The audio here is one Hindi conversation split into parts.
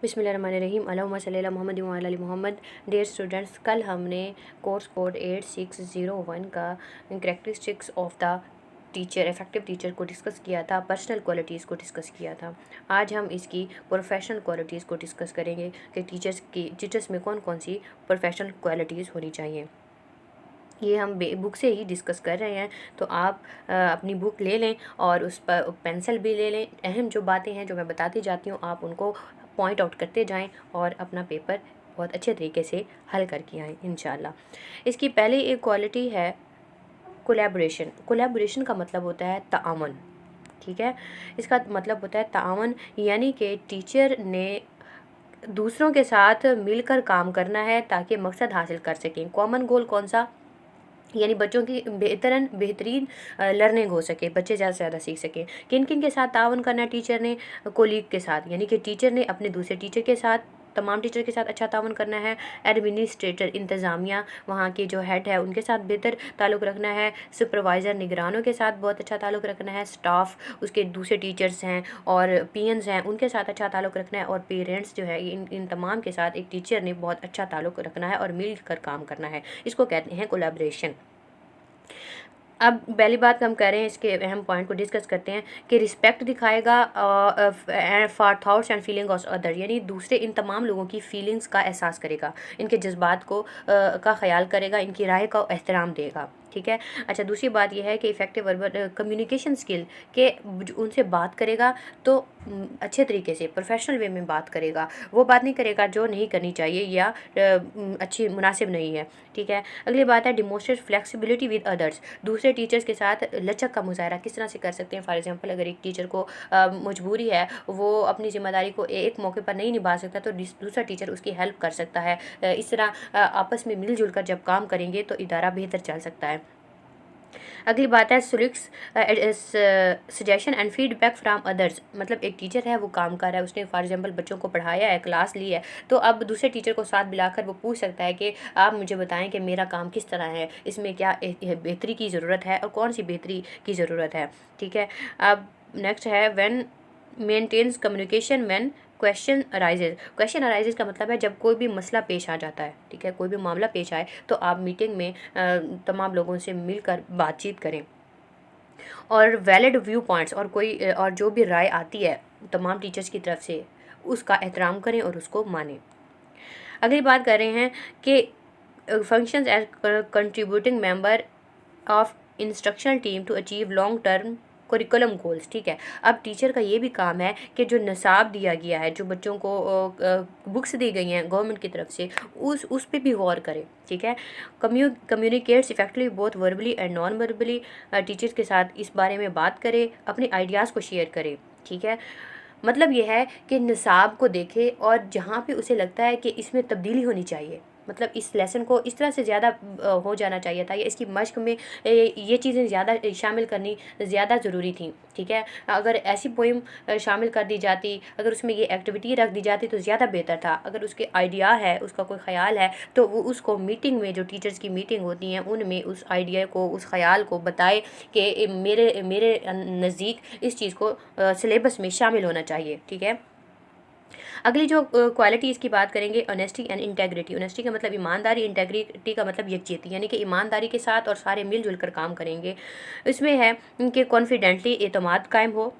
बिस्मिल्लाहिर्रहमानिर्रहीम अल्लाहुम्मा सल्ली अला मुहम्मद व अला आलि मोहम्मद। डियर स्टूडेंट्स, कल हमने कोर्स कोड 8601 का characteristics of the teacher, effective teacher को डिस्कस किया था, पर्सनल क्वालिटीज़ को डिस्कस किया था। आज हम इसकी प्रोफेशनल क्वालिटीज़ को डिस्कस करेंगे कि टीचर्स में कौन कौन सी प्रोफेशनल क्वालिटीज़ होनी चाहिए। ये हम बुक से ही डिस्कस कर रहे हैं, तो आप अपनी बुक ले लें और उस पर पेंसिल भी ले लें। अहम जो बातें हैं जो मैं बताती जाती हूँ, आप उनको पॉइंट आउट करते जाएं और अपना पेपर बहुत अच्छे तरीके से हल करके आएँ इंशाल्लाह। इसकी पहली एक क्वालिटी है कोलैबोरेशन। कोलैबोरेशन का मतलब होता है ताआवन, ठीक है। इसका मतलब होता है ताआवन, यानी कि टीचर ने दूसरों के साथ मिलकर काम करना है ताकि मकसद हासिल कर सकें। कॉमन गोल कौन सा? यानी बच्चों की बेहतरीन लर्निंग हो सके, बच्चे ज़्यादा से ज़्यादा सीख सकें। किन किन के साथ ताउन करना है टीचर ने? कोलीग के साथ, यानी कि टीचर ने अपने दूसरे टीचर के साथ, तमाम टीचर के साथ अच्छा ताउन करना है। एडमिनिस्ट्रेटर, इंतज़ामिया, वहाँ के जो हेड है उनके साथ बेहतर ताल्लुक़ रखना है। सुपरवाइज़र, निगरानों के साथ बहुत अच्छा ताल्लुक़ रखना है। स्टाफ, उसके दूसरे टीचर्स हैं और पीएन्स हैं, उनके साथ अच्छा ताल्लुक़ रखना है। और पेरेंट्स जो है, इन तमाम के साथ एक टीचर ने बहुत अच्छा ताल्लुक़ रखना है और मिल कर काम करना है। इसको कहते हैं कोलैबोरेशन। अब पहली बात हम कह रहे हैं, इसके अहम पॉइंट को डिस्कस करते हैं कि रिस्पेक्ट दिखाएगा for thoughts and feeling of other, यानी दूसरे इन तमाम लोगों की फीलिंग्स का एहसास करेगा, इनके जज्बात को का ख्याल करेगा, इनकी राय का एहतराम देगा, ठीक है। अच्छा, दूसरी बात यह है कि इफ़ेक्टिव वर्बल कम्युनिकेशन स्किल के उनसे बात करेगा तो अच्छे तरीके से प्रोफेशनल वे में बात करेगा। वो बात नहीं करेगा जो नहीं करनी चाहिए या अच्छी मुनासिब नहीं है, ठीक है। अगली बात है डिमोस्ट्रेट फ्लेक्सिबिलिटी विद अदर्स। दूसरे टीचर्स के साथ लचक का मुजाहरा किस तरह से कर सकते हैं? फॉर एग्जांपल, अगर एक टीचर को मजबूरी है, वो अपनी ज़िम्मेदारी को एक मौके पर नहीं निभा सकता, तो दूसरा टीचर उसकी हेल्प कर सकता है। इस तरह आपस में मिलजुल कर जब काम करेंगे तो इदारा बेहतर चल सकता है। अगली बात है सुलिक्स suggestion and feedback from others. मतलब एक टीचर है, वो काम कर रहा है, उसने फॉर एग्जांपल बच्चों को पढ़ाया है, क्लास ली है, तो अब दूसरे टीचर को साथ मिलाकर वो पूछ सकता है कि आप मुझे बताएं कि मेरा काम किस तरह है, इसमें क्या बेहतरी की ज़रूरत है और कौन सी बेहतरी की ज़रूरत है, ठीक है। अब नेक्स्ट है when maintains communication when question arises का मतलब है जब कोई भी मसला पेश आ जाता है, ठीक है, कोई भी मामला पेश आए तो आप मीटिंग में तमाम लोगों से मिलकर बातचीत करें। और वैलिड व्यू पॉइंट्स, और जो भी राय आती है तमाम टीचर्स की तरफ से, उसका एहतराम करें और उसको मानें। अगली बात कर रहे हैं कि functions as contributing member of instructional team to achieve long term curriculum goals, ठीक है। अब टीचर का ये भी काम है कि जो निसाब दिया गया है, जो बच्चों को बुक्स दी गई हैं गवर्नमेंट की तरफ से, उस पे भी गौर करें, ठीक है। Communicates effectively both verbally and non verbally. Teachers के साथ इस बारे में बात करें, अपने आइडियाज़ को शेयर करें, ठीक है। मतलब ये है कि निसाब को देखे और जहाँ पे उसे लगता है कि इसमें तब्दीली होनी चाहिए, मतलब इस लेसन को इस तरह से ज़्यादा हो जाना चाहिए था, या इसकी मश्क में ये चीज़ें ज़्यादा शामिल करनी ज़्यादा ज़रूरी थी, ठीक है। अगर ऐसी पोइम शामिल कर दी जाती, अगर उसमें ये एक्टिविटी रख दी जाती तो ज़्यादा बेहतर था। अगर उसके आइडिया है, उसका कोई ख़याल है, तो वो उसको मीटिंग में, जो टीचर्स की मीटिंग होती हैं उनमें उस आइडिया को, उस ख़याल को बताए कि मेरे मेरे नज़दीक इस चीज़ को सिलेबस में शामिल होना चाहिए, ठीक है। अगली जो क्वालिटी इसकी बात करेंगे, ऑनेस्टी एंड इंटेग्रिटी। ऑनेस्टी का मतलब ईमानदारी, इंटेग्रिटी का मतलब यकजहती, यानी कि ईमानदारी के साथ और सारे मिलजुल कर काम करेंगे। इसमें है कि कॉन्फिडेंटली एतमाद कायम हो।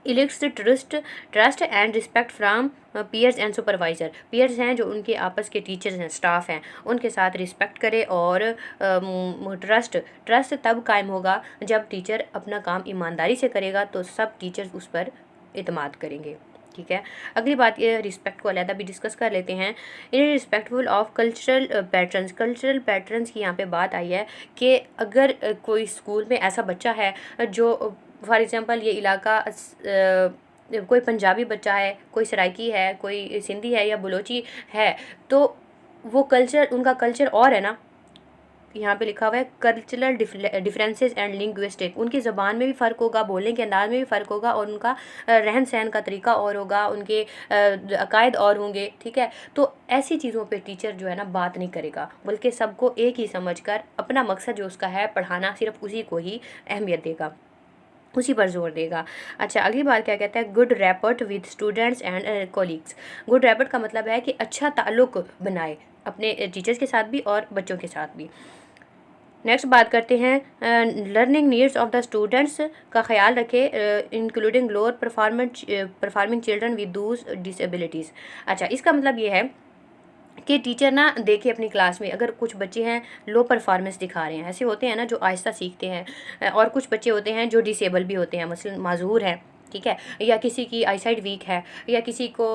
इलिक्स trust and respect from peers and supervisor. Peers हैं जो उनके आपस के टीचर्स हैं, स्टाफ हैं, उनके साथ रिस्पेक्ट करे। और ट्रस्ट तब कायम होगा जब टीचर अपना काम ईमानदारी से करेगा, तो सब टीचर्स उस पर एतमाद करेंगे, ठीक है। अगली बात, ये रिस्पेक्ट को अलहदा भी डिस्कस कर लेते हैं। In respectful of cultural patterns. Cultural patterns की यहाँ पे बात आई है कि अगर कोई स्कूल में ऐसा बच्चा है जो फॉर एग्ज़ाम्पल ये इलाका कोई पंजाबी बच्चा है, कोई सराइकी है, कोई सिंधी है या बलोची है, तो वो कल्चर, उनका कल्चर और है ना, यहाँ पे लिखा हुआ है कल्चरल डिफरेंसेस एंड लिंग्विस्टिक। उनकी ज़बान में भी फ़र्क होगा, बोलने के अंदाज में भी फ़र्क होगा, और उनका रहन सहन का तरीका और होगा, उनके अकायद और होंगे, ठीक है। तो ऐसी चीज़ों पे टीचर जो है ना बात नहीं करेगा, बल्कि सबको एक ही समझकर अपना मकसद जो उसका है पढ़ाना, सिर्फ उसी को ही अहमियत देगा। उसी पर जोर देगा। अच्छा, अगली बात क्या कहता है, good rapport with students and colleagues. Good rapport का मतलब है कि अच्छा ताल्लुक़ बनाए अपने टीचर्स के साथ भी और बच्चों के साथ भी। नेक्स्ट बात करते हैं, learning needs of the students का ख्याल रखें, including lower performing children with Dooj disabilities. अच्छा, इसका मतलब ये है कि टीचर ना देखे अपनी क्लास में अगर कुछ बच्चे हैं लो परफॉर्मेंस दिखा रहे हैं, ऐसे होते हैं ना जो आहिस्ता सीखते हैं, और कुछ बच्चे होते हैं जो डिसेबल भी होते हैं, मसलन माजूर हैं, ठीक है, या किसी की आईसाइट वीक है, या किसी को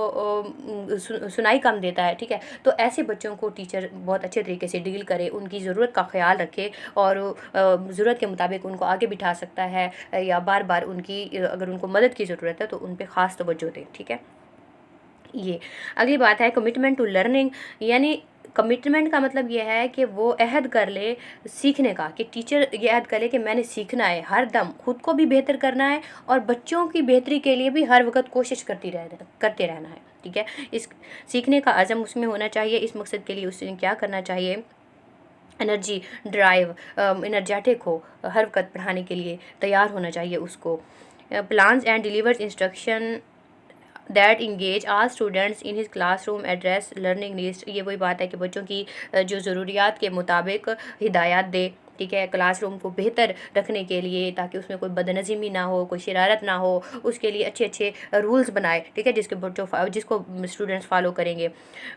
सुनाई कम देता है, ठीक है, तो ऐसे बच्चों को टीचर बहुत अच्छे तरीके से डील करे, उनकी ज़रूरत का ख्याल रखे और ज़रूरत के मुताबिक उनको आगे बिठा सकता है, या बार बार उनकी अगर उनको मदद की ज़रूरत है तो उन पर ख़ास तवज्जो दें, ठीक है। ये अगली बात है कमिटमेंट टू लर्निंग, यानी कमिटमेंट का मतलब ये है कि वो अहद कर ले सीखने का, कि टीचर ये अहद करे कि मैंने सीखना है, हर दम खुद को भी बेहतर करना है और बच्चों की बेहतरी के लिए भी हर वक्त कोशिश करते रहना है, ठीक है। इस सीखने का अज़म उसमें होना चाहिए। इस मकसद के लिए उसने क्या करना चाहिए, एनर्जी ड्राइव, एनर्जेटिक हो, हर वक्त पढ़ाने के लिए तैयार होना चाहिए उसको। Plans and delivers instruction that engage all students in his classroom address learning needs. ये वही बात है कि बच्चों की जो ज़रूरियात के मुताबिक हिदायत दे, ठीक है, क्लासरूम को बेहतर रखने के लिए, ताकि उसमें कोई बदनज़मी ना हो, कोई शरारत ना हो, उसके लिए अच्छे अच्छे रूल्स बनाए, ठीक है, जिसको स्टूडेंट्स फॉलो करेंगे।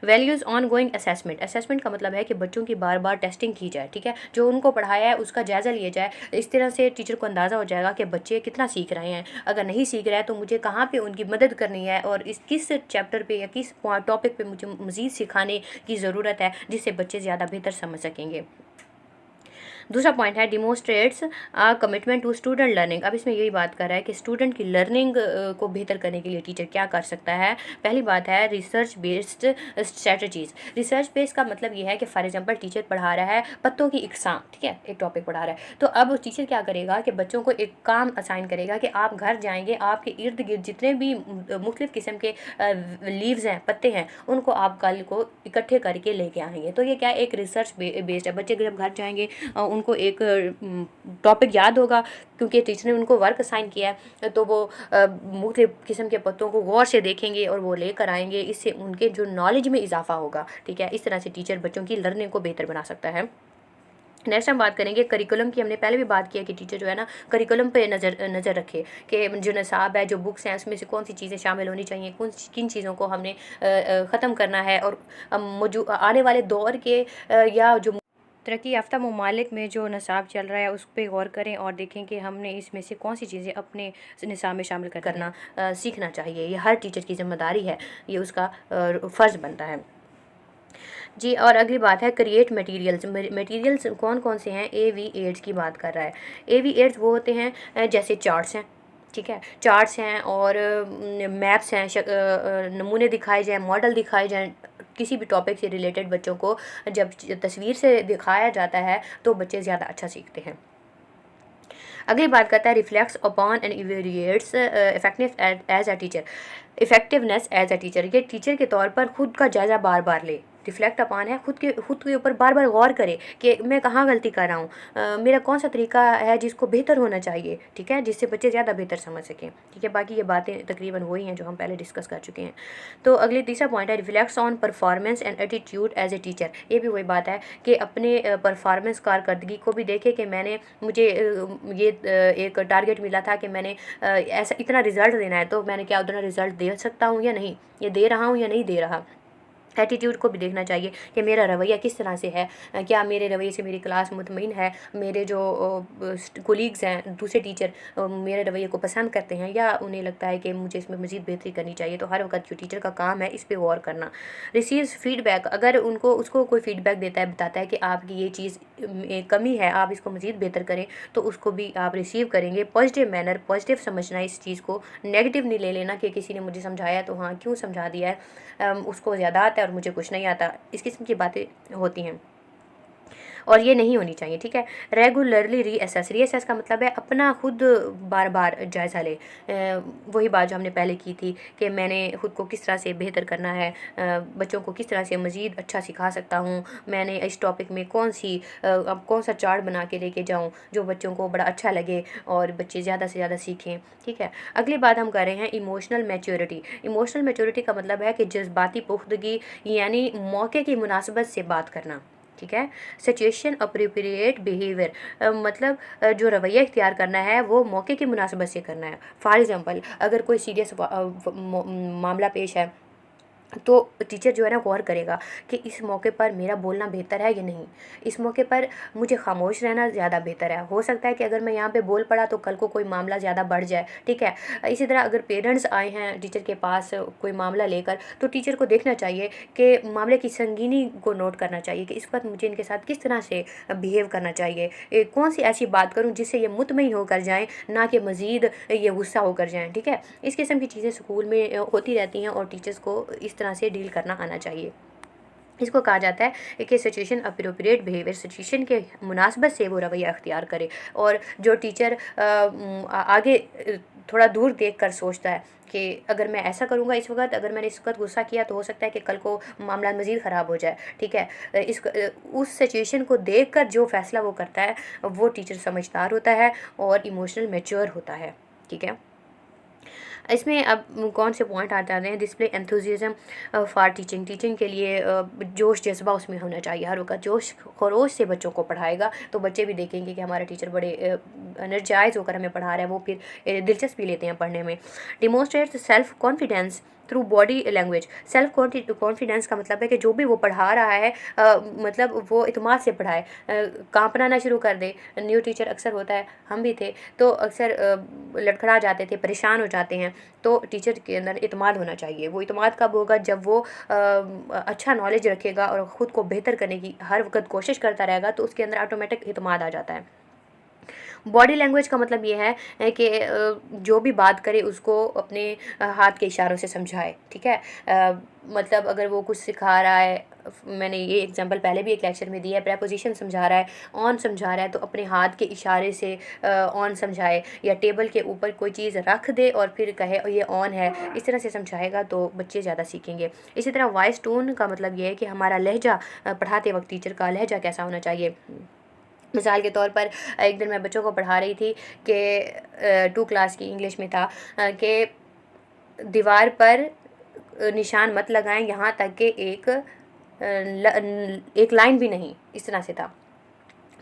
Values on going assessment. Assessment का मतलब है कि बच्चों की बार बार टेस्टिंग की जाए, ठीक है, जो उनको पढ़ाया है उसका जायज़ा लिया जाए। इस तरह से टीचर को अंदाज़ा हो जाएगा कि बच्चे कितना सीख रहे हैं, अगर नहीं सीख रहे हैं तो मुझे कहाँ पर उनकी मदद करनी है और किस चैप्टर पर या किस टॉपिक पर मुझे मज़ीद सिखाने की ज़रूरत है, जिससे बच्चे ज़्यादा बेहतर समझ सकेंगे। दूसरा पॉइंट है डिमोस्ट्रेट्स कमिटमेंट टू स्टूडेंट लर्निंग। अब इसमें यही बात कर रहा है कि स्टूडेंट की लर्निंग को बेहतर करने के लिए टीचर क्या कर सकता है। पहली बात है research based strategies. Research based का मतलब ये है कि फॉर एग्जांपल टीचर पढ़ा रहा है पत्तों की इकसाम, ठीक है, एक टॉपिक पढ़ा रहा है, तो अब टीचर क्या करेगा कि बच्चों को एक काम असाइन करेगा कि आप घर जाएंगे, आपके इर्द गिर्द जितने भी मुख्तलिफ़ किस्म के लीव्स हैं, पत्ते हैं, उनको आप कल को इकट्ठे करके लेके आएंगे। तो ये क्या एक रिसर्च बेस्ड है। बच्चे जब घर जाएंगे उनको एक टॉपिक याद होगा क्योंकि टीचर ने उनको वर्क असाइन किया है, तो वो मुख्तलिफ़ किस्म के पत्तों को गौर से देखेंगे और वो लेकर आएंगे। इससे उनके जो नॉलेज में इजाफा होगा, ठीक है। इस तरह से टीचर बच्चों की लर्निंग को बेहतर बना सकता है। नेक्स्ट हम बात करेंगे करिकुलम की। हमने पहले भी बात किया कि टीचर जो है ना करिकुलम पे नज़र रखे कि जो निसाब है, जो बुक्स हैं, उसमें से कौन सी चीज़ें शामिल होनी चाहिए, किन चीज़ों को हमने ख़त्म करना है, और आने वाले दौर के या जो तरक्की याफ्ता ममालिक में जो निसाब चल रहा है उस पर गौर करें और देखें कि हमने इसमें से कौन सी चीज़ें अपने निसाब में शामिल करना सीखना चाहिए। ये हर टीचर की जिम्मेदारी है, ये उसका फ़र्ज़ बनता है जी। और अगली बात है क्रिएट मटेरियल्स। मटेरियल्स कौन कौन से हैं, AV एड्स की बात कर रहा है। AV एड्स वो होते हैं जैसे चार्ट्स हैं, ठीक है, चार्ट्स हैं और मैप्स हैं, नमूने दिखाए जाएँ, मॉडल दिखाए जाएँ। किसी भी टॉपिक से रिलेटेड बच्चों को जब तस्वीर से दिखाया जाता है तो बच्चे ज़्यादा अच्छा सीखते हैं। अगली बात करता है reflects upon and evaluates effectiveness as a teacher. ये टीचर के तौर पर खुद का जायज़ा बार बार ले, रिफ्लेक्ट अपॉन है खुद के ऊपर बार बार गौर करे कि मैं कहाँ गलती कर रहा हूँ, मेरा कौन सा तरीका है जिसको बेहतर होना चाहिए, ठीक है, जिससे बच्चे ज़्यादा बेहतर समझ सकें, ठीक है। बाकी ये बातें तकरीबन वही हैं जो हम पहले डिस्कस कर चुके हैं। तो अगले तीसरा पॉइंट है reflects on performance and attitude as a teacher. ये भी वही बात है कि अपने परफॉर्मेंस कारकर्दगी को भी देखे कि मुझे ये एक टारगेट मिला था कि मैंने ऐसा इतना रिज़ल्ट देना है, तो मैंने क्या उतना रिज़ल्ट दे सकता हूँ या नहीं, ये दे रहा हूँ या नहीं दे रहा। एटीट्यूड को भी देखना चाहिए कि मेरा रवैया किस तरह से है, क्या मेरे रवैये से मेरी क्लास मुतमईन है, मेरे जो कोलीग्स हैं दूसरे टीचर मेरे रवैये को पसंद करते हैं या उन्हें लगता है कि मुझे इसमें मज़ीद बेहतरी करनी चाहिए। तो हर वक्त जो टीचर का काम है इस पर गौर करना। रिसीव फीडबैक, अगर उसको कोई फीडबैक देता है, बताता है कि आपकी ये चीज़ कमी है, आप इसको मज़ीद बेहतर करें, तो उसको भी आप रिसीव करेंगे। पॉजिटिव मैनर, पॉजिटिव समझना इस चीज़ को, नेगेटिव नहीं ले लेना कि किसी ने मुझे समझाया तो हाँ क्यों समझा दिया है, उसको ज़्यादा आता है और मुझे कुछ नहीं आता, इस किस्म की बातें होती हैं। और ये नहीं होनी चाहिए, ठीक है। रेगुलरली रीअसेस का मतलब है अपना खुद बार बार जायज़ा ले। वही बात जो हमने पहले की थी कि मैंने खुद को किस तरह से बेहतर करना है, बच्चों को किस तरह से मज़ीद अच्छा सिखा सकता हूँ, मैंने इस टॉपिक में अब कौन सा चार्ट बना के लेके जाऊँ जो बच्चों को बड़ा अच्छा लगे और बच्चे ज़्यादा से ज़्यादा सीखें, ठीक है। अगली बात हम कर रहे हैं इमोशनल मैच्योरिटी। इमोशनल मैच्योरिटी का मतलब है कि जज्बाती पुख्तगी, यानी मौके की मुनासिबत से बात करना, ठीक है। सिचुएशन अप्रोप्रिएट बिहेवियर, मतलब जो रवैया इख्तियार करना है वो मौके की मुनासिबत से करना है। फॉर एग्ज़ाम्पल, अगर कोई सीरियस मामला पेश है तो टीचर जो है ना गौर करेगा कि इस मौके पर मेरा बोलना बेहतर है या नहीं, इस मौके पर मुझे खामोश रहना ज़्यादा बेहतर है। हो सकता है कि अगर मैं यहाँ पे बोल पड़ा तो कल को कोई मामला ज़्यादा बढ़ जाए, ठीक है। इसी तरह अगर पेरेंट्स आए हैं टीचर के पास कोई मामला लेकर, तो टीचर को देखना चाहिए कि मामले की संगीनी को नोट करना चाहिए कि इस वक्त मुझे इनके साथ किस तरह से बिहेव करना चाहिए, कौन सी ऐसी बात करूँ जिससे ये मुतमईन होकर जाएँ, ना कि मज़ीद ये गुस्सा होकर जाएँ, ठीक है। इस किस्म की चीज़ें स्कूल में होती रहती हैं और टीचर्स को इस तरह से डील करना आना चाहिए। इसको कहा जाता है कि सिचुएशन अप्रोप्रिएट बिहेवियर, सिचुएशन के मुनासबत से वो रवैया अख्तियार करे। और जो टीचर आगे थोड़ा दूर देख कर सोचता है कि अगर मैं ऐसा करूँगा इस वक्त, अगर मैंने इस वक्त गुस्सा किया तो हो सकता है कि कल को मामला मज़ीद ख़राब हो जाए, ठीक है। उस सिचुएशन को देख कर जो फ़ैसला वो करता है वो टीचर समझदार होता है और इमोशनल मैच्योर होता है, ठीक है। इसमें अब कौन से पॉइंट आ जाते हैं, display enthusiasm for teaching. Teaching के लिए जोश जज्बा उसमें होना चाहिए, हर वक्त जोश खरोश से बच्चों को पढ़ाएगा तो बच्चे भी देखेंगे कि हमारा टीचर बड़े एनर्जाइज होकर हमें पढ़ा रहा है, वो फिर दिलचस्पी लेते हैं पढ़ने में। Demonstrate self confidence through body language. Self confidence का मतलब है कि जो भी वो पढ़ा रहा है मतलब वो इत्मीनान से पढ़ाए, कांपना ना शुरू कर दे। न्यू टीचर अक्सर होता है, हम भी थे, तो अक्सर लड़खड़ा जाते थे, परेशान हो जाते हैं। तो टीचर के अंदर इत्मीनान होना चाहिए। वो इत्मीनान कब होगा, जब वो अच्छा नॉलेज रखेगा और ख़ुद को बेहतर करने की हर वक्त कोशिश करता रहेगा, तो उसके अंदर ऑटोमेटिक इत्मीनान आ जाता है। बॉडी लैंग्वेज का मतलब ये है कि जो भी बात करे उसको अपने हाथ के इशारों से समझाए, ठीक है। मतलब अगर वो कुछ सिखा रहा है, मैंने ये एग्जांपल पहले भी एक लेक्चर में दिया है, प्रेपोजिशन समझा रहा है, ऑन समझा रहा है, तो अपने हाथ के इशारे से ऑन समझाए, या टेबल के ऊपर कोई चीज़ रख दे और फिर कहे ये ऑन है, इस तरह से समझाएगा तो बच्चे ज़्यादा सीखेंगे। इसी तरह वॉइस टोन का मतलब ये है कि हमारा लहजा, पढ़ाते वक्त टीचर का लहजा कैसा होना चाहिए। मिसाल के तौर पर एक दिन मैं बच्चों को पढ़ा रही थी कि 2 क्लास की इंग्लिश में था कि दीवार पर निशान मत लगाएं यहाँ तक कि एक लाइन भी नहीं, इस तरह से था।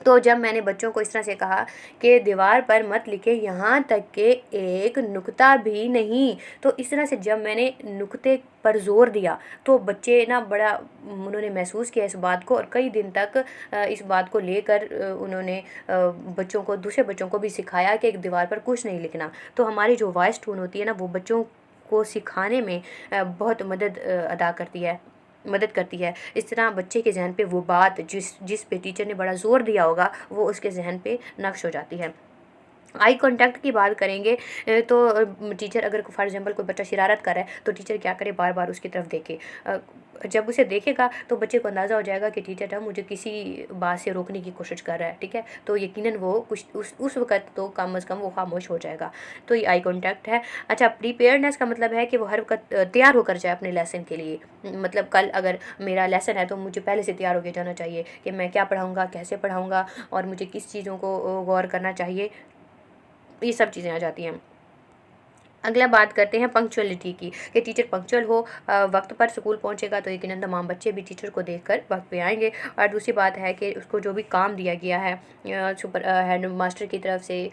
तो जब मैंने बच्चों को इस तरह से कहा कि दीवार पर मत लिखे यहाँ तक कि एक नुक्ता भी नहीं, तो इस तरह से जब मैंने नुक्ते पर ज़ोर दिया तो बच्चे ना बड़ा उन्होंने महसूस किया इस बात को, और कई दिन तक इस बात को लेकर उन्होंने बच्चों को, दूसरे बच्चों को भी सिखाया कि एक दीवार पर कुछ नहीं लिखना। तो हमारी जो वॉइस टोन होती है ना, वो बच्चों को सिखाने में बहुत मदद करती है। इस तरह बच्चे के जहन पे वो बात जिस पे टीचर ने बड़ा ज़ोर दिया होगा वो उसके जहन पे नक्श हो जाती है। आई कांटेक्ट की बात करेंगे तो टीचर अगर फॉर एग्जांपल कोई बच्चा शरारत कर रहा है तो टीचर क्या करे, बार बार उसकी तरफ देखे। जब उसे देखेगा तो बच्चे को अंदाज़ा हो जाएगा कि टीचर ना मुझे किसी बात से रोकने की कोशिश कर रहा है, ठीक है। तो यकीनन वो कुछ उस वक्त तो कम अज़ कम वो खामोश हो जाएगा। तो ये आई कांटेक्ट है। अच्छा, प्रीपेयर्डनेस का मतलब है कि वो हर वक्त तैयार होकर जाए अपने लेसन के लिए। मतलब कल अगर मेरा लेसन है तो मुझे पहले से तैयार होकर जाना चाहिए कि मैं क्या पढ़ाऊँगा, कैसे पढ़ाऊँगा और मुझे किस चीज़ों को गौर करना चाहिए, ये सब चीज़ें आ जाती हैं। अगला बात करते हैं पंक्चुअलिटी की, कि टीचर पंक्चुअल हो, वक्त पर स्कूल पहुंचेगा तो यकीनन तमाम बच्चे भी टीचर को देखकर वक्त पे आएंगे। और दूसरी बात है कि उसको जो भी काम दिया गया है सुपर हेड मास्टर की तरफ से,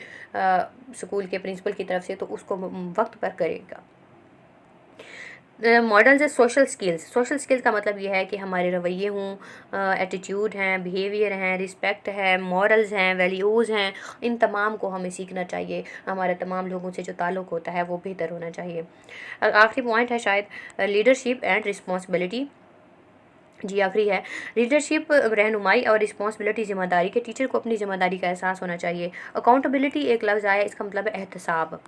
स्कूल के प्रिंसिपल की तरफ से, तो उसको वक्त पर करेगा। मॉडल्स है सोशल स्किल्स। सोशल स्किल्स का मतलब ये है कि हमारे रवैये हों, एटीट्यूड हैं, बिहेवियर हैं, रिस्पेक्ट है, मॉरल्स हैं, वैल्यूज़ हैं, इन तमाम को हमें सीखना चाहिए। हमारे तमाम लोगों से जो ताल्लुक़ होता है वो बेहतर होना चाहिए। आखिरी पॉइंट है शायद लीडरशिप एंड रिस्पॉन्सिबिलिटी। जी आखिरी है लीडरशिप, रहनुमाई और रिस्पॉन्सिबिलिटी, ज़िम्मेदारी, के टीचर को अपनी ज़िम्मेदारी का एहसास होना चाहिए। अकाउंटेबिलिटी एक लफ्ज़ आया, इसका मतलब है एहतसाब।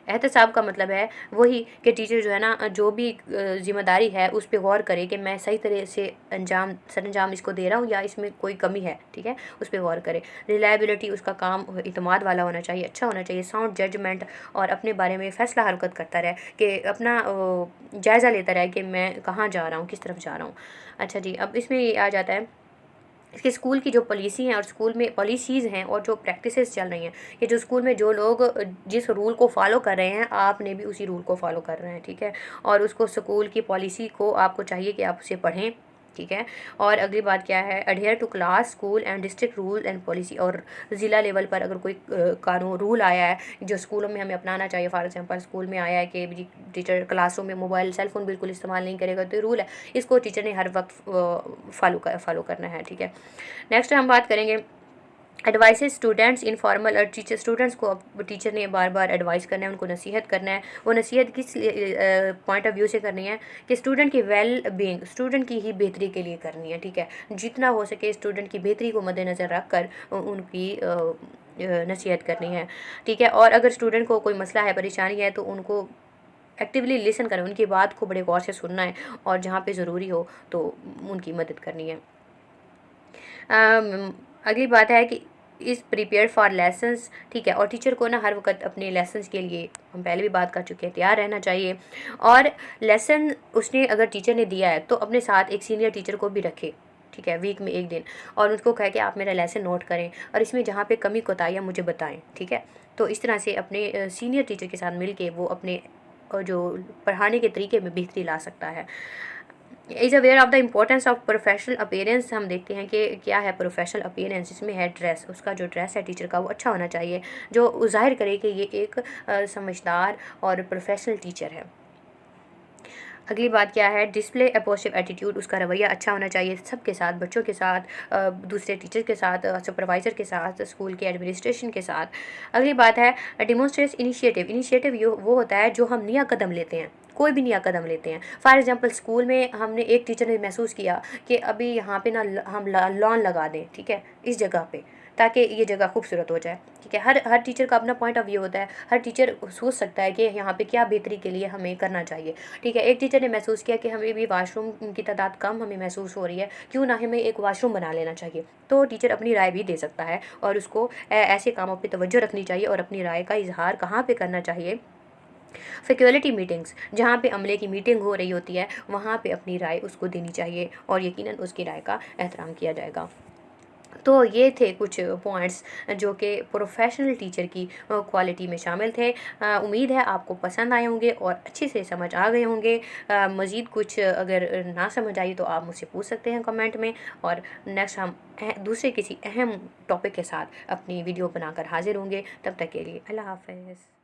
एहतसाब का मतलब है वही कि टीचर जो है ना, जो भी ज़िम्मेदारी है उस पे गौर करे कि मैं सही तरह से सरअंजाम इसको दे रहा हूँ या इसमें कोई कमी है, ठीक है, उस पे गौर करे। रिलायबिलिटी, उसका काम इत्मीनान वाला होना चाहिए, अच्छा होना चाहिए। साउंड जजमेंट, और अपने बारे में फ़ैसला हरकत करता रहे कि अपना जायज़ा लेता रहे कि मैं कहाँ जा रहा हूँ, किस तरफ जा रहा हूँ। अच्छा जी, अब इसमें ये आ जाता है इसके स्कूल की जो पॉलिसी हैं और स्कूल में पॉलिसीज़ हैं और जो प्रैक्टिसेस चल रही हैं, कि जो स्कूल में जो लोग जिस रूल को फॉलो कर रहे हैं, आपने भी उसी रूल को फॉलो कर रहे हैं, ठीक है। और उसको स्कूल की पॉलिसी को आपको चाहिए कि आप उसे पढ़ें, ठीक है। और अगली बात क्या है, adhere to class, school and district rule and policy. और ज़िला लेवल पर अगर कोई कानून रूल आया है जो स्कूलों में हमें अपनाना चाहिए, फॉर एग्जांपल स्कूल में आया है कि टीचर क्लासरूम में मोबाइल सेल फ़ोन बिल्कुल इस्तेमाल नहीं करेगा, तो रूल है, इसको टीचर ने हर वक्त फॉलो करना है, ठीक है। नेक्स्ट हम बात करेंगे एडवाइसेस स्टूडेंट्स इनफॉर्मल। और टीचर स्टूडेंट्स को टीचर ने बार बार एडवाइस करना है, उनको नसीहत करना है। वो नसीहत किस पॉइंट ऑफ व्यू से करनी है कि स्टूडेंट की वेल बीइंग, स्टूडेंट की ही बेहतरी के लिए करनी है, ठीक है। जितना हो सके स्टूडेंट की बेहतरी को मद्देनज़र रख कर उनकी नसीहत करनी है, ठीक है। और अगर स्टूडेंट को कोई मसला है, परेशानी है, तो उनको एक्टिवली लिसन करें, उनकी बात को बड़े गौर से सुनना है, और जहाँ पे ज़रूरी हो तो उनकी मदद करनी है। अगली बात है कि इज़ प्रिपेयर फॉर लेसन्स, ठीक है। और टीचर को ना हर वक्त अपने लेसन्स के लिए, हम पहले भी बात कर चुके हैं, तैयार रहना चाहिए। और लेसन उसने अगर टीचर ने दिया है तो अपने साथ एक सीनियर टीचर को भी रखे, ठीक है, वीक में एक दिन, और उसको कहे कि आप मेरा लेसन नोट करें और इसमें जहाँ पे कमी कोताहियाँ मुझे बताएं, ठीक है। तो इस तरह से अपने सीनियर टीचर के साथ मिल के वो अपने जो पढ़ाने के तरीके में बेहतरी ला सकता है। Is aware of the importance of professional appearance. हम देखते हैं कि क्या है प्रोफेशनल अपीयरेंस, इसमें है ड्रेस, उसका जो ड्रेस है टीचर का वो अच्छा होना चाहिए, जो ज़ाहिर करे कि ये एक समझदार और प्रोफेशनल टीचर है। अगली बात क्या है, डिस्प्ले ए पॉजिटिव एटीट्यूड, उसका रवैया अच्छा होना चाहिए सबके साथ, बच्चों के साथ, दूसरे टीचर के साथ, सुपरवाइज़र के साथ, स्कूल के एडमिनिस्ट्रेशन के साथ। अगली बात है डिमोन्स्ट्रेट इनिशिएटिव। इनिशिएटिव ये वो होता है जो हम नया कदम लेते हैं, कोई भी नया कदम लेते हैं। फॉर एग्जांपल स्कूल में हमने, एक टीचर ने महसूस किया कि अभी यहाँ पे ना हम लॉन लगा दें, ठीक है, इस जगह पे, ताकि ये जगह खूबसूरत हो जाए, ठीक है। हर टीचर का अपना पॉइंट ऑफ व्यू होता है, हर टीचर सोच सकता है कि यहाँ पे क्या बेहतरी के लिए हमें करना चाहिए, ठीक है। एक टीचर ने महसूस किया कि हमें भी वाशरूम की तादाद कम हमें महसूस हो रही है, क्यों ना हमें एक वाशरूम बना लेना चाहिए। तो टीचर अपनी राय भी दे सकता है, और उसको ऐसे कामों पर तवज्जो रखनी चाहिए और अपनी राय का इजहार कहाँ पर करना चाहिए। फैकल्टी मीटिंग्स, जहाँ पे अमले की मीटिंग हो रही होती है, वहाँ पे अपनी राय उसको देनी चाहिए और यकीनन उसकी राय का एहतराम किया जाएगा। तो ये थे कुछ पॉइंट्स जो कि प्रोफेशनल टीचर की क्वालिटी में शामिल थे। उम्मीद है आपको पसंद आए होंगे और अच्छे से समझ आ गए होंगे। मज़ीद कुछ अगर ना समझ आई तो आप मुझसे पूछ सकते हैं कमेंट में, और नेक्स्ट हम दूसरे किसी अहम टॉपिक के साथ अपनी वीडियो बनाकर हाजिर होंगे। तब तक के लिए अल्लाह हाफ़िज़।